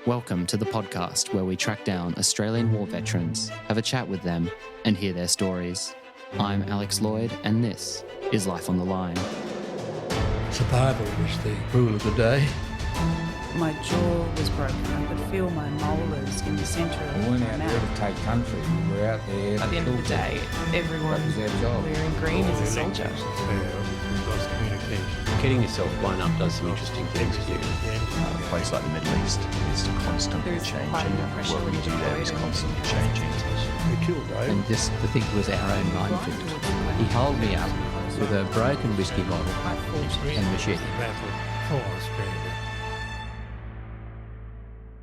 Welcome to the podcast where we track down Australian war veterans, have a chat with them, and hear their stories. I'm Alex Lloyd, and this is Life on the Line. Survival was the rule of the day. My jaw was broken. I could feel my molars in the centre of We my weren't out there mouth. to take country. We were out there At the end of the day, everyone That was our job. wearing green is a soldier. We lost communication. Getting yourself blown up does some interesting things to you. A place like the Middle East is constantly There's changing. quite enough pressure What when we you do there is deploy and constantly everything. changing. We killed Dave. And this, the thing was our own minefield. He held me up with a broken whiskey bottle and machete. Battle for Australia.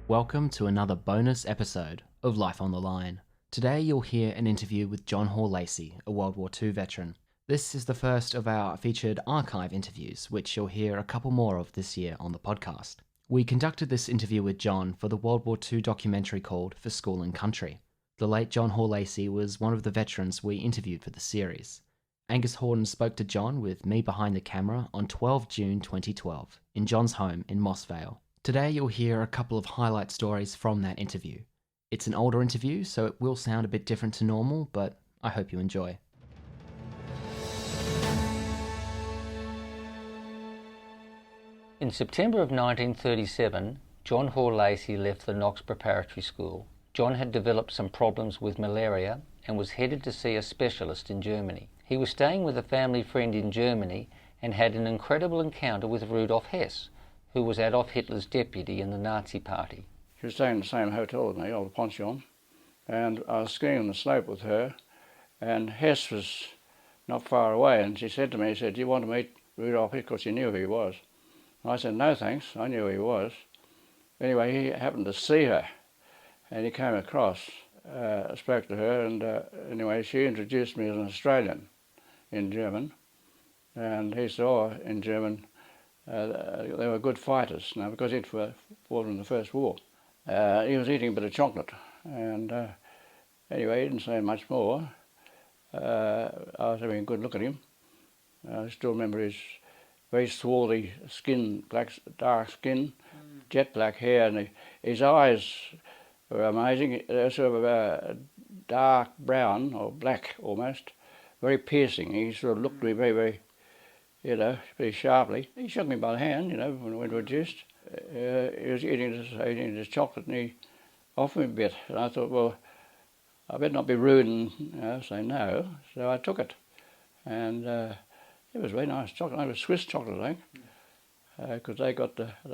Welcome to another bonus episode of Life on the Line. Today you'll hear an interview with John Hall-Lacey, a World War II veteran. This is the first of our featured archive interviews, which you'll hear a couple more of this year on the podcast. We conducted this interview with John for the World War II documentary called For School and Country. The late John Hall-Lacey was one of the veterans we interviewed for the series. Angus Horden spoke to John with me behind the camera on 12 June 2012 in John's home in Moss Vale. Today you'll hear a couple of highlight stories from that interview. It's an older interview, so it will sound a bit different to normal, but I hope you enjoy. In September of 1937, John Hall-Lacey left the Knox Preparatory School. John had developed some problems with malaria and was headed to see a specialist in Germany. He was staying with a family friend in Germany and had an incredible encounter with Rudolf Hess, who was Adolf Hitler's deputy in the Nazi Party. She was staying in the same hotel with me, old pension, and I was skiing on the slope with her, and Hess was not far away, and she said to me, "Do you want to meet Rudolf Hess?" Because she knew who he was. And I said, "No thanks, I knew who he was." Anyway, he happened to see her, and he came across, spoke to her, and anyway, she introduced me as an Australian in German, and he saw in German they were good fighters, now because he'd fought in the First War. He was eating a bit of chocolate, and anyway, he didn't say much more. I was having a good look at him. I still remember his very swarthy skin, dark skin, jet black hair, and his eyes were amazing. They were sort of dark brown or black almost, very piercing. He sort of looked at me very, very, pretty sharply. He shook me by the hand, when we were juiced. He was eating his chocolate, and he offered me a bit. And I thought, well, I better not be rude and say no. So I took it, and it was very nice chocolate. It was Swiss chocolate, I think, because they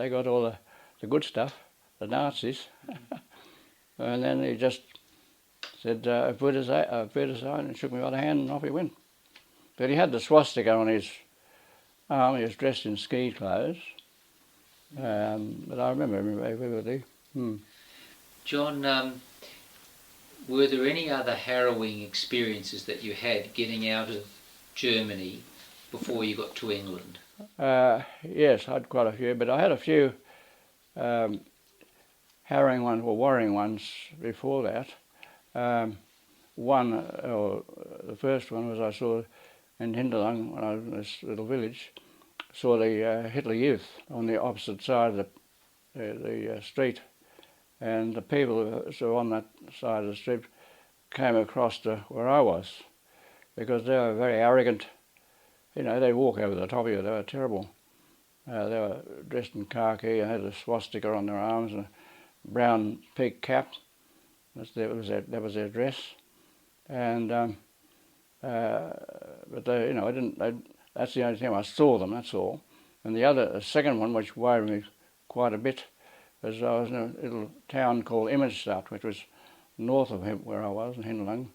got all the good stuff, the Nazis. And then he just said, put his aside, and shook me by the hand, and off he went. But he had the swastika on his arm. He was dressed in ski clothes. But I remember him very vividly. John, were there any other harrowing experiences that you had getting out of Germany before you got to England? Yes, I had quite a few, but I had a few harrowing ones or worrying ones before that. The first one was I saw in Hinterland, when I was in this little village, saw the Hitler Youth on the opposite side of the street, and the people who were on that side of the street came across to where I was, because they were very arrogant. They'd walk over the top of you. They were terrible. They were dressed in khaki and had a swastika on their arms and a brown peak cap. That was their dress. And but they, I didn't. That's the only time I saw them. That's all. And the second one, which worried me quite a bit, was I was in a little town called Immenstadt, which was north of where I was in Hinterland,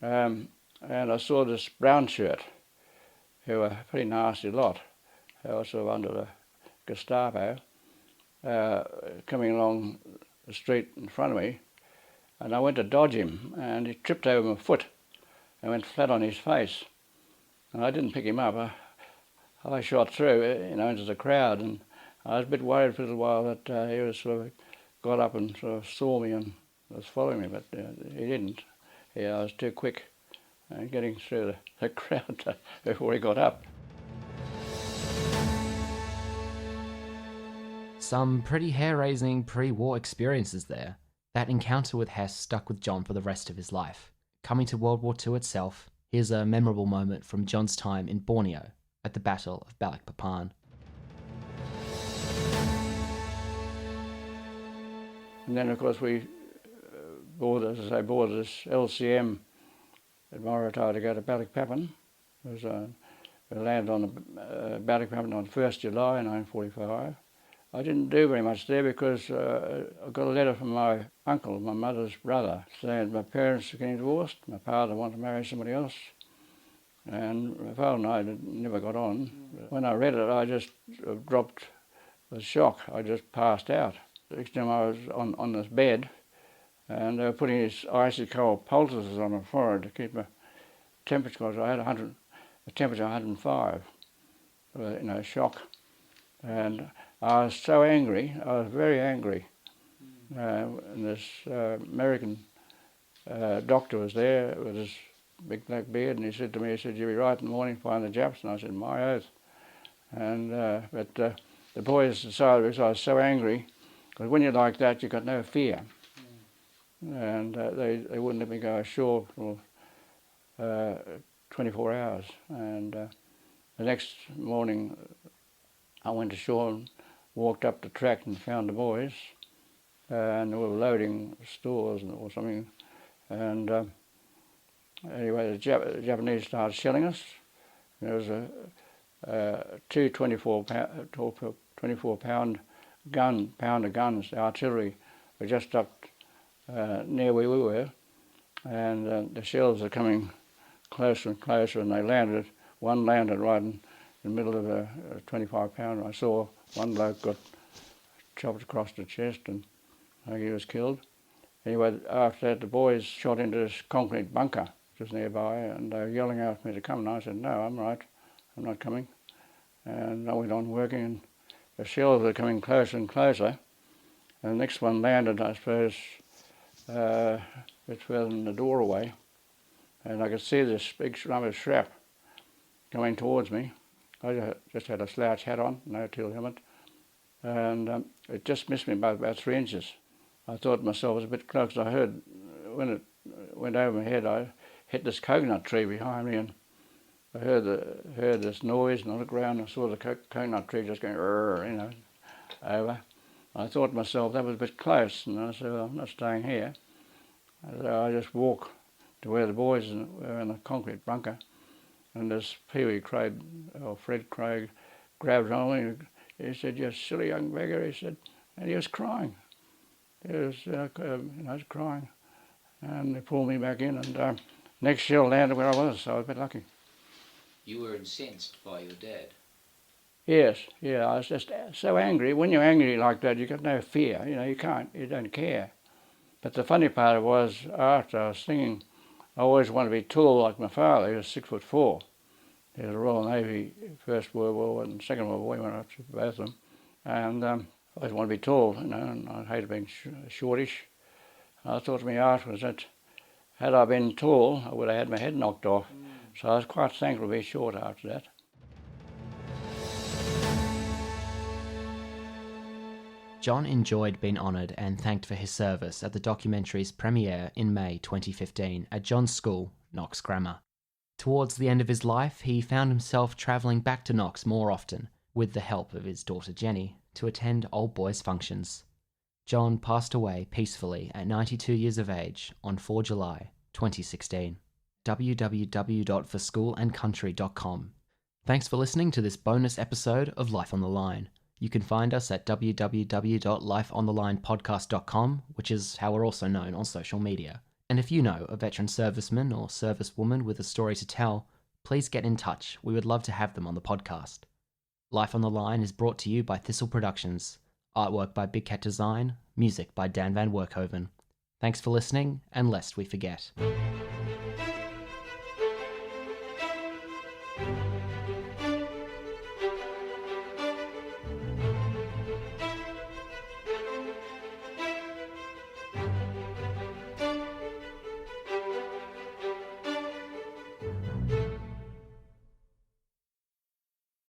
and I saw this brown shirt, who were a pretty nasty lot. They were sort of under the Gestapo, coming along the street in front of me, and I went to dodge him, and he tripped over my foot and went flat on his face. And I didn't pick him up. I shot through, into the crowd, and I was a bit worried for a little while that he was sort of got up and sort of saw me and was following me, but he didn't. I was too quick getting through the crowd before he got up. Some pretty hair-raising pre-war experiences there. That encounter with Hess stuck with John for the rest of his life. Coming to World War II itself, here's a memorable moment from John's time in Borneo at the Battle of Balikpapan. And then, of course, we boarded this LCM at Morotai to go to Balikpapan. We landed on the Balikpapan on 1st July 1945. I didn't do very much there because I got a letter from my uncle, my mother's brother, saying my parents were getting divorced, my father wanted to marry somebody else, and my father and I never got on. When I read it, I just dropped the shock. I just passed out. The next time I was on this bed, and they were putting these icy cold poultices on my forehead to keep my temperature, because I had a temperature of 105, shock. And I was so angry, I was very angry. And this American doctor was there with his big black beard, and he said to me, "You'll be right in the morning, find the Japs." And I said, "My oath." And but the boys decided, because I was so angry, because when you're like that, you've got no fear. And they wouldn't let me go ashore for 24 hours. And the next morning, I went ashore and walked up the track and found the boys, and they were loading stores or something. And anyway, the Japanese started shelling us. There was two 24-pound guns, artillery, were just up near where we were, and the shells are coming closer and closer, and one landed right in the middle of a 25-pounder. I saw one bloke got chopped across the chest, and he was killed. Anyway, after that, the boys shot into this concrete bunker just nearby, and they were yelling out for me to come, and I said, "No, I'm right, I'm not coming." And I went on working, and the shells were coming closer and closer, and the next one landed, I suppose, a bit further than the doorway, and I could see this big rubber shrap coming towards me. I just had a slouch hat on, no teal helmet, and it just missed me by about 3 inches. I thought to myself it was a bit close. I heard, when it went over my head, I hit this coconut tree behind me, and I heard this noise, and I looked around and I saw the coconut tree just going, over. I thought to myself that was a bit close, and I said, "Well, I'm not staying here." So I just walked to where the boys were in the concrete bunker, and this Fred Craig, grabbed on me. He said, "You silly young beggar," he said, and he was crying. He was, crying, and they pulled me back in, and next shell landed where I was, so I was a bit lucky. You were incensed by your dad? Yes, yeah, I was just so angry. When you're angry like that, you've got no fear, you don't care. But the funny part was, after I was thinking, I always wanted to be tall like my father. He was 6'4". He was a Royal Navy, First World War and Second World War. He went up to both of them. And I always wanted to be tall, and I hated being shortish. I thought to me afterwards that had I been tall, I would have had my head knocked off. So I was quite thankful to be short after that. John enjoyed being honoured and thanked for his service at the documentary's premiere in May 2015 at John's school, Knox Grammar. Towards the end of his life, he found himself travelling back to Knox more often, with the help of his daughter Jenny, to attend old boys' functions. John passed away peacefully at 92 years of age on 4 July 2016. www.forschoolandcountry.com. Thanks for listening to this bonus episode of Life on the Line. You can find us at www.lifeonthelinepodcast.com, which is how we're also known on social media. And if you know a veteran serviceman or servicewoman with a story to tell, please get in touch. We would love to have them on the podcast. Life on the Line is brought to you by Thistle Productions. Artwork by Big Cat Design, music by Dan Van Werkhoven. Thanks for listening, and lest we forget.